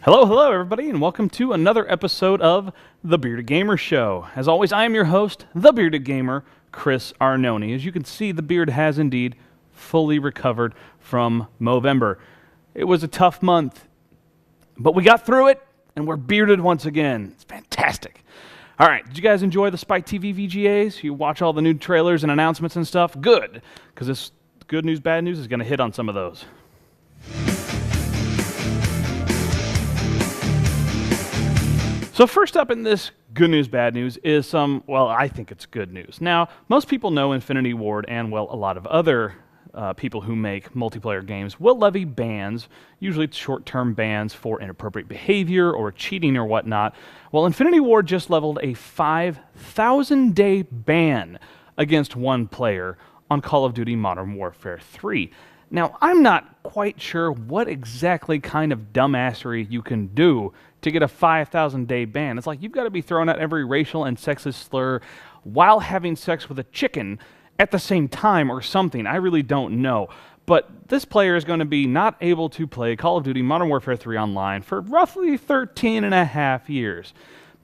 Hello, hello, everybody, and welcome to another episode of The Bearded Gamer Show. As always, I am your host, The Bearded Gamer, Chris Arnone. As you can see, the beard has indeed fully recovered from Movember. It was a tough month, but we got through it, and we're bearded once again. It's fantastic. All right, did you guys enjoy the Spike TV VGAs? You watch all the new trailers and announcements and stuff? Good, because this good news, bad news is going to hit on some of those. So first up in this good news, bad news is some, well, I think it's good news. Now, most people know Infinity Ward and, well, a lot of other people who make multiplayer games will levy bans, usually short-term bans for inappropriate behavior or cheating or whatnot. Well, Infinity Ward just leveled a 5,000-day ban against one player on Call of Duty Modern Warfare 3. Now, I'm not quite sure what exactly kind of dumbassery you can do to get a 5,000-day ban. It's like you've got to be throwing out every racial and sexist slur while having sex with a chicken at the same time or something. I really don't know. But this player is going to be not able to play Call of Duty Modern Warfare 3 online for roughly 13 and a half years.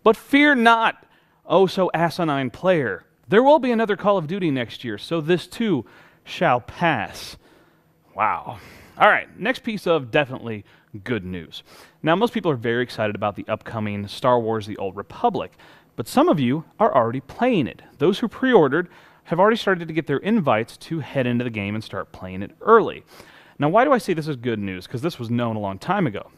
But fear not, oh so asinine player. There will be another Call of Duty next year, so this too shall pass. Wow. All right, next piece of definitely good news. Now, most people are very excited about the upcoming Star Wars The Old Republic, but some of you are already playing it. Those who pre-ordered have already started to get their invites to head into the game and start playing it early. Now, why do I say this is good news? Because this was known a long time ago.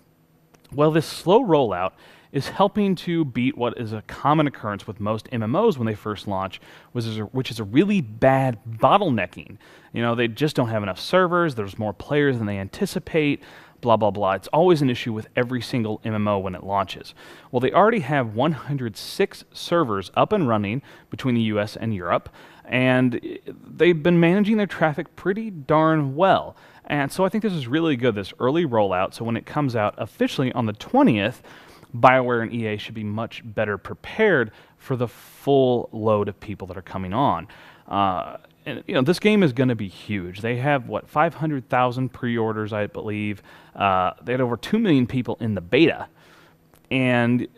Well, this slow rollout is helping to beat what is a common occurrence with most MMOs when they first launch, which is a really bad bottlenecking. You know, they just don't have enough servers, there's more players than they anticipate, blah, blah, blah. It's always an issue with every single MMO when it launches. Well, they already have 106 servers up and running between the US and Europe, and they've been managing their traffic pretty darn well. And so I think this is really good, this early rollout, so when it comes out officially on the 20th, BioWare and EA should be much better prepared for the full load of people that are coming on. And you know, this game is going to be huge. They have, 500,000 pre-orders, I believe. They had over 2 million people in the beta. And,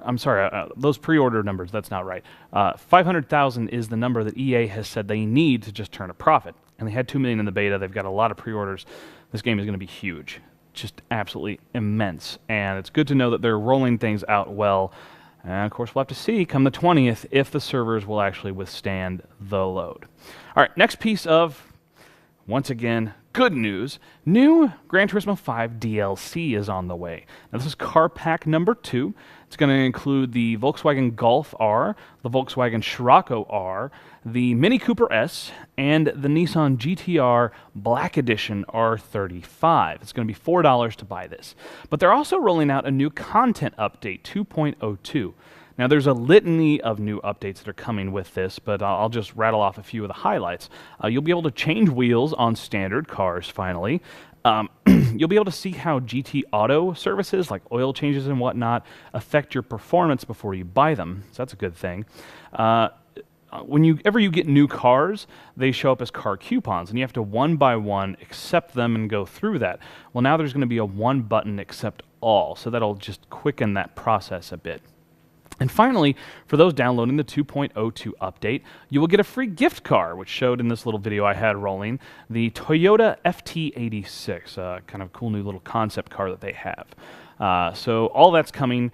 I'm sorry, those pre-order numbers, that's not right. 500,000 is the number that EA has said they need to just turn a profit. And they had 2 million in the beta. They've got a lot of pre-orders. This game is going to be huge. Just absolutely immense, and it's good to know that they're rolling things out well. And of course, we'll have to see come the 20th if the servers will actually withstand the load. All right, next piece of, once again, good news. New Gran Turismo 5 DLC is on the way. Now, this is car pack number 2. It's going to include the Volkswagen Golf R, the Volkswagen Scirocco R, the Mini Cooper S, and the Nissan GT-R Black Edition R35. It's going to be $4 to buy this. But they're also rolling out a new content update, 2.02. Now, there's a litany of new updates that are coming with this, but I'll just rattle off a few of the highlights. You'll be able to change wheels on standard cars, finally. You'll be able to see how GT Auto services, like oil changes and whatnot, affect your performance before you buy them, so that's a good thing. Whenever you get new cars, they show up as car coupons, and you have to one by one accept them and go through that. Well, now there's going to be a one-button accept all, so that'll just quicken that process a bit. And finally, for those downloading the 2.02 update, you will get a free gift card, which showed in this little video I had rolling, the Toyota FT86, kind of cool new little concept car that they have. So all that's coming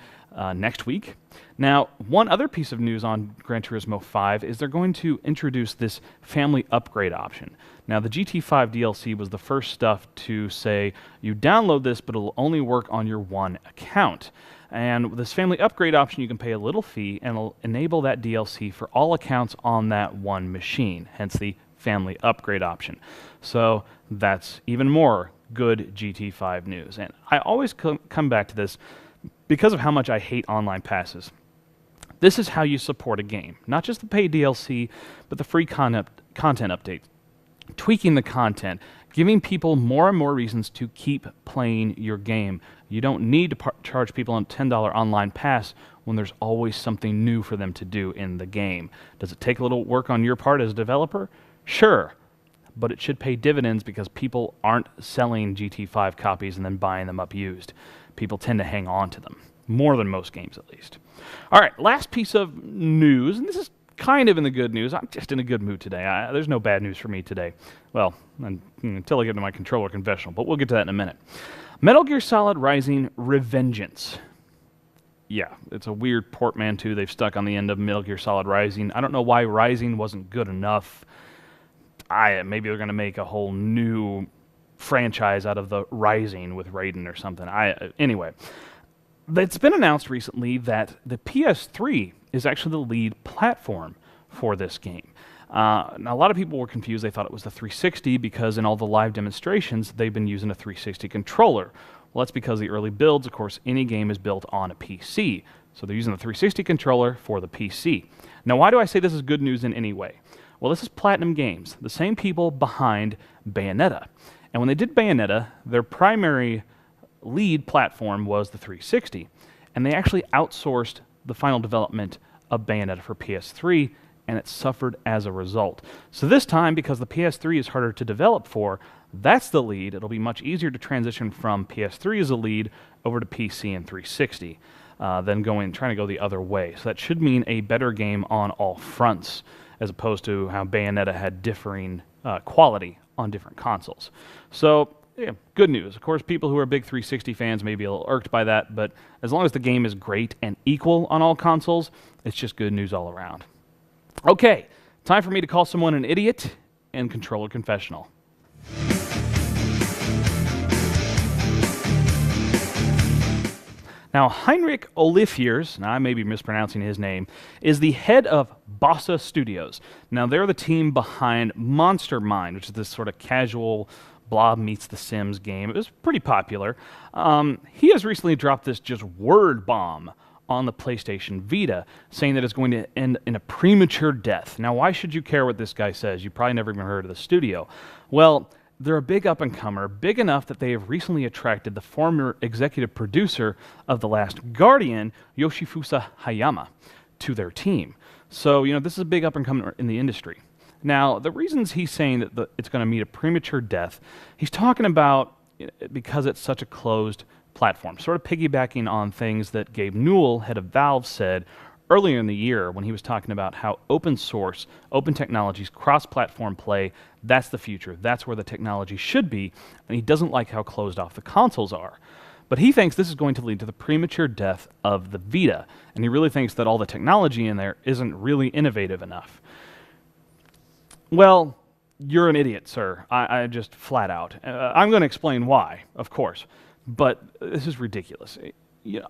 next week. Now, one other piece of news on Gran Turismo 5 is they're going to introduce this family upgrade option. Now, the GT5 DLC was the first stuff to say, you download this, but it'll only work on your one account. And with this family upgrade option, you can pay a little fee, and it'll enable that DLC for all accounts on that one machine, hence the family upgrade option. So that's even more good GT5 news. And I always come back to this because of how much I hate online passes. This is how you support a game. Not just the paid DLC, but the free content updates. Tweaking the content, giving people more and more reasons to keep playing your game. You don't need to charge people a $10 online pass when there's always something new for them to do in the game. Does it take a little work on your part as a developer? Sure. but it should pay dividends because people aren't selling GT5 copies and then buying them up used. People tend to hang on to them, more than most games at least. All right, last piece of news, and this is kind of in the good news. I'm just in a good mood today. There's no bad news for me today. Well, until I get to my controller confessional, but we'll get to that in a minute. Metal Gear Solid Rising Revengeance. Yeah, it's a weird portmanteau they've stuck on the end of Metal Gear Solid Rising. I don't know why Rising wasn't good enough. Maybe they're going to make a whole new franchise out of the Rising with Raiden or something. Anyway, it's been announced recently that the PS3 is actually the lead platform for this game. Now, a lot of people were confused. They thought it was the 360 because in all the live demonstrations, they've been using a 360 controller. Well, that's because the early builds, of course, any game is built on a PC. So they're using the 360 controller for the PC. Now, why do I say this is good news in any way? Well, this is Platinum Games, the same people behind Bayonetta. And when they did Bayonetta, their primary lead platform was the 360. And they actually outsourced the final development of Bayonetta for PS3, and it suffered as a result. So this time, because the PS3 is harder to develop for, that's the lead. It'll be much easier to transition from PS3 as a lead over to PC and 360 than trying to go the other way. So that should mean a better game on all fronts, as opposed to how Bayonetta had differing quality on different consoles. So, yeah, good news. Of course, people who are big 360 fans may be a little irked by that, but as long as the game is great and equal on all consoles, it's just good news all around. Okay, time for me to call someone an idiot and controller confessional. Now, Heinrich Oliviers, now I may be mispronouncing his name, is the head of Bossa Studios. Now, they're the team behind Monster Mind, which is this sort of casual Blob meets The Sims game. It was pretty popular. He has recently dropped this just word bomb on the PlayStation Vita, saying that it's going to end in a premature death. Now, why should you care what this guy says? You probably never even heard of the studio. Well, they're a big up-and-comer, big enough that they have recently attracted the former executive producer of The Last Guardian, Yoshifusa Hayama, to their team. So, this is a big up-and-comer in the industry. Now, the reasons he's saying that it's going to meet a premature death, he's talking about because it's such a closed platform, sort of piggybacking on things that Gabe Newell, head of Valve, said earlier in the year when he was talking about how open source, open technologies, cross-platform play, that's the future. That's where the technology should be, and he doesn't like how closed off the consoles are. But he thinks this is going to lead to the premature death of the Vita, and he really thinks that all the technology in there isn't really innovative enough. Well, you're an idiot, sir. I just flat out. I'm going to explain why, of course, but this is ridiculous.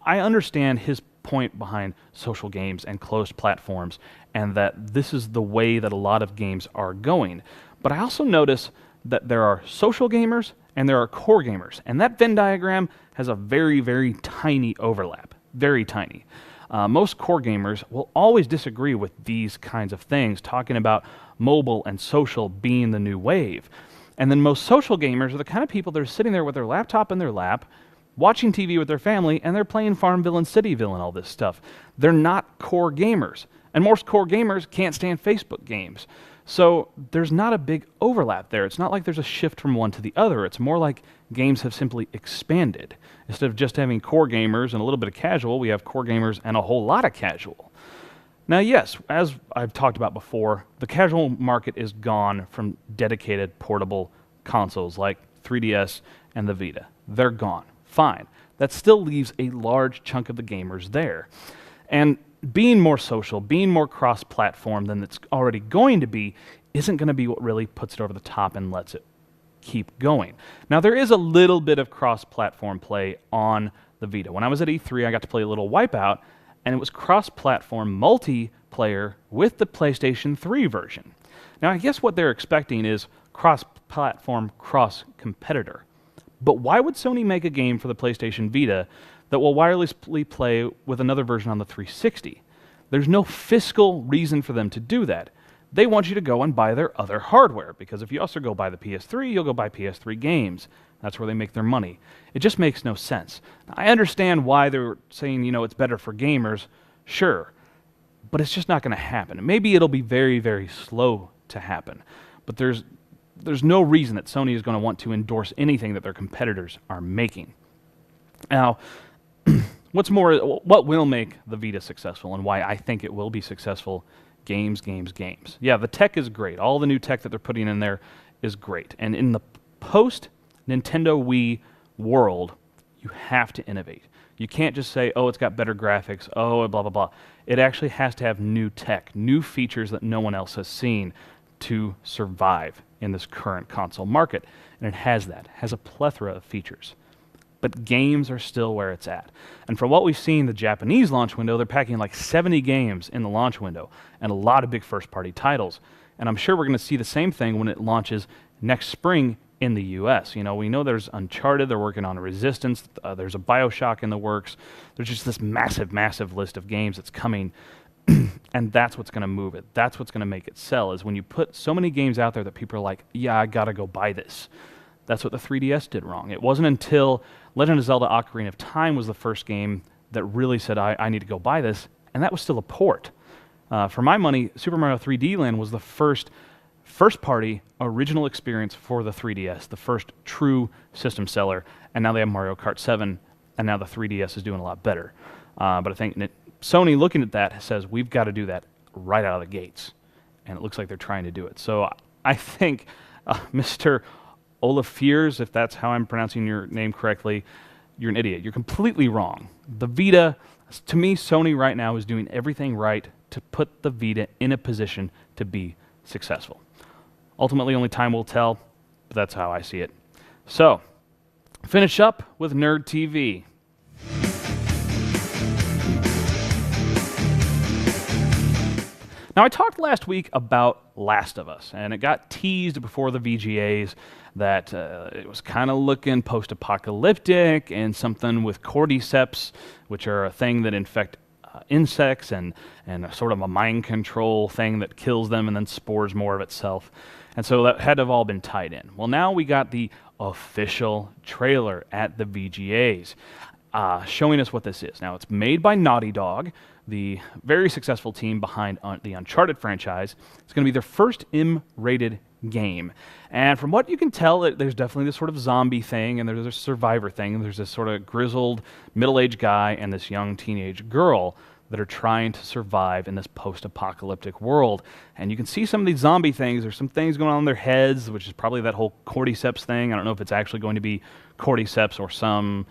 I understand his point behind social games and closed platforms, and that this is the way that a lot of games are going. But I also notice that there are social gamers and there are core gamers, and that Venn diagram has a very, very tiny overlap. Very tiny. Most core gamers will always disagree with these kinds of things, talking about mobile and social being the new wave. And then most social gamers are the kind of people that are sitting there with their laptop in their lap, watching TV with their family, and they're playing Farmville and Cityville and all this stuff. They're not core gamers. And most core gamers can't stand Facebook games. So there's not a big overlap there. It's not like there's a shift from one to the other. It's more like games have simply expanded. Instead of just having core gamers and a little bit of casual, we have core gamers and a whole lot of casual. Now, yes, as I've talked about before, the casual market is gone from dedicated portable consoles like 3DS and the Vita. They're gone. Fine. That still leaves a large chunk of the gamers there. And being more social, being more cross-platform than it's already going to be, isn't going to be what really puts it over the top and lets it keep going. Now, there is a little bit of cross-platform play on the Vita. When I was at E3, I got to play a little Wipeout, and it was cross-platform multiplayer with the PlayStation 3 version. Now, I guess what they're expecting is cross-platform, cross-competitor. But why would Sony make a game for the PlayStation Vita that will wirelessly play with another version on the 360? There's no fiscal reason for them to do that. They want you to go and buy their other hardware, because if you also go buy the PS3, you'll go buy PS3 games. That's where they make their money. It just makes no sense. I understand why they're saying, it's better for gamers, sure, but it's just not going to happen. Maybe it'll be very, very slow to happen, but there's there's no reason that Sony is going to want to endorse anything that their competitors are making. Now, what will make the Vita successful and why I think it will be successful? Games, games, games. Yeah, the tech is great. All the new tech that they're putting in there is great. And in the post-Nintendo Wii world, you have to innovate. You can't just say, oh, it's got better graphics, oh, blah, blah, blah. It actually has to have new tech, new features that no one else has seen to survive in this current console market. And it has that. It has a plethora of features. But games are still where it's at. And from what we've seen, the Japanese launch window, they're packing like 70 games in the launch window and a lot of big first-party titles. And I'm sure we're going to see the same thing when it launches next spring in the US. You know, we know there's Uncharted, they're working on a Resistance, there's a BioShock in the works. There's just this massive, massive list of games that's coming, and that's what's going to move it. That's what's going to make it sell, is when you put so many games out there that people are like, yeah, I got to go buy this. That's what the 3DS did wrong. It wasn't until Legend of Zelda Ocarina of Time was the first game that really said, I need to go buy this, and that was still a port. For my money, Super Mario 3D Land was the first-party original experience for the 3DS, the first true system seller, and now they have Mario Kart 7, and now the 3DS is doing a lot better. But I think Sony, looking at that, says we've got to do that right out of the gates, and it looks like they're trying to do it. So I think Mr. Olafiers, if that's how I'm pronouncing your name correctly, you're an idiot. You're completely wrong. The Vita, to me, Sony right now is doing everything right to put the Vita in a position to be successful. Ultimately, only time will tell, but that's how I see it. So, finish up with Nerd TV. Now, I talked last week about Last of Us, and it got teased before the VGAs that it was kind of looking post-apocalyptic and something with cordyceps, which are a thing that infect insects and a sort of a mind control thing that kills them and then spores more of itself. And so that had to have all been tied in. Well, now we got the official trailer at the VGAs showing us what this is. Now, it's made by Naughty Dog, the very successful team behind the Uncharted franchise. It's going to be their first M-rated game. And from what you can tell, there's definitely this sort of zombie thing, and there's a survivor thing, and there's this sort of grizzled middle-aged guy and this young teenage girl that are trying to survive in this post-apocalyptic world. And you can see some of these zombie things. There's some things going on in their heads, which is probably that whole cordyceps thing. I don't know if it's actually going to be cordyceps or some,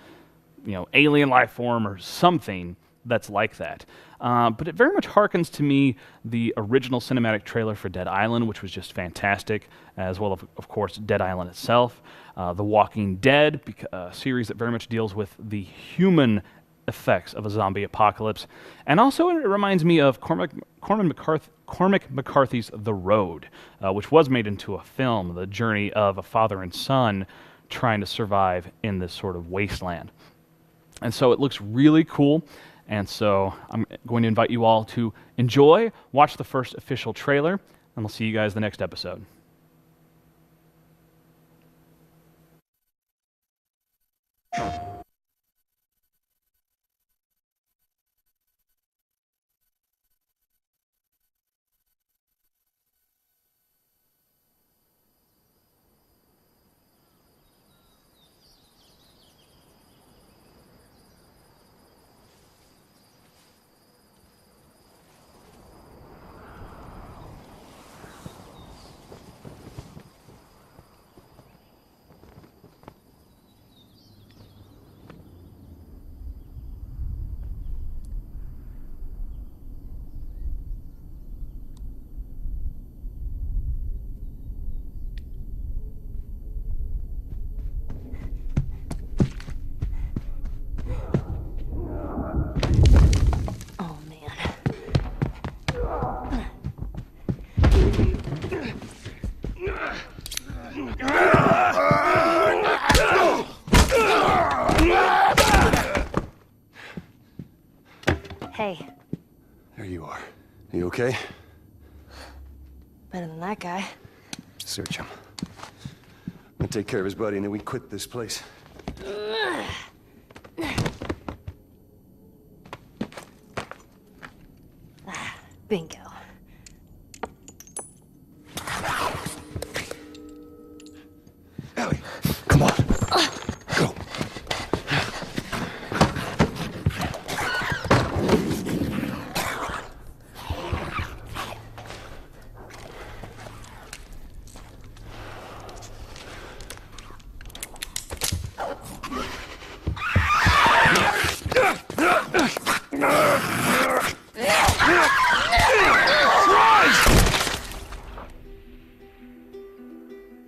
alien life form or something that's like that. But it very much harkens to me the original cinematic trailer for Dead Island, which was just fantastic, as well as, of course, Dead Island itself. The Walking Dead, a series that very much deals with the human effects of a zombie apocalypse. And also it reminds me of Cormac McCarthy's The Road, which was made into a film, the journey of a father and son trying to survive in this sort of wasteland. And so it looks really cool. And so I'm going to invite you all to enjoy, watch the first official trailer, and we'll see you guys the next episode. Hey. There you are. Are you okay? Better than that guy. Search him. I'm gonna take care of his buddy and then we quit this place. Bingo.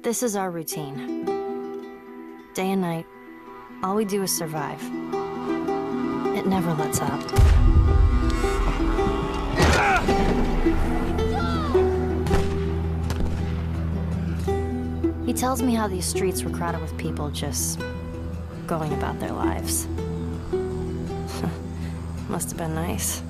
This is our routine. Day and night, all we do is survive. It never lets up. He tells me how these streets were crowded with people just going about their lives. Must have been nice.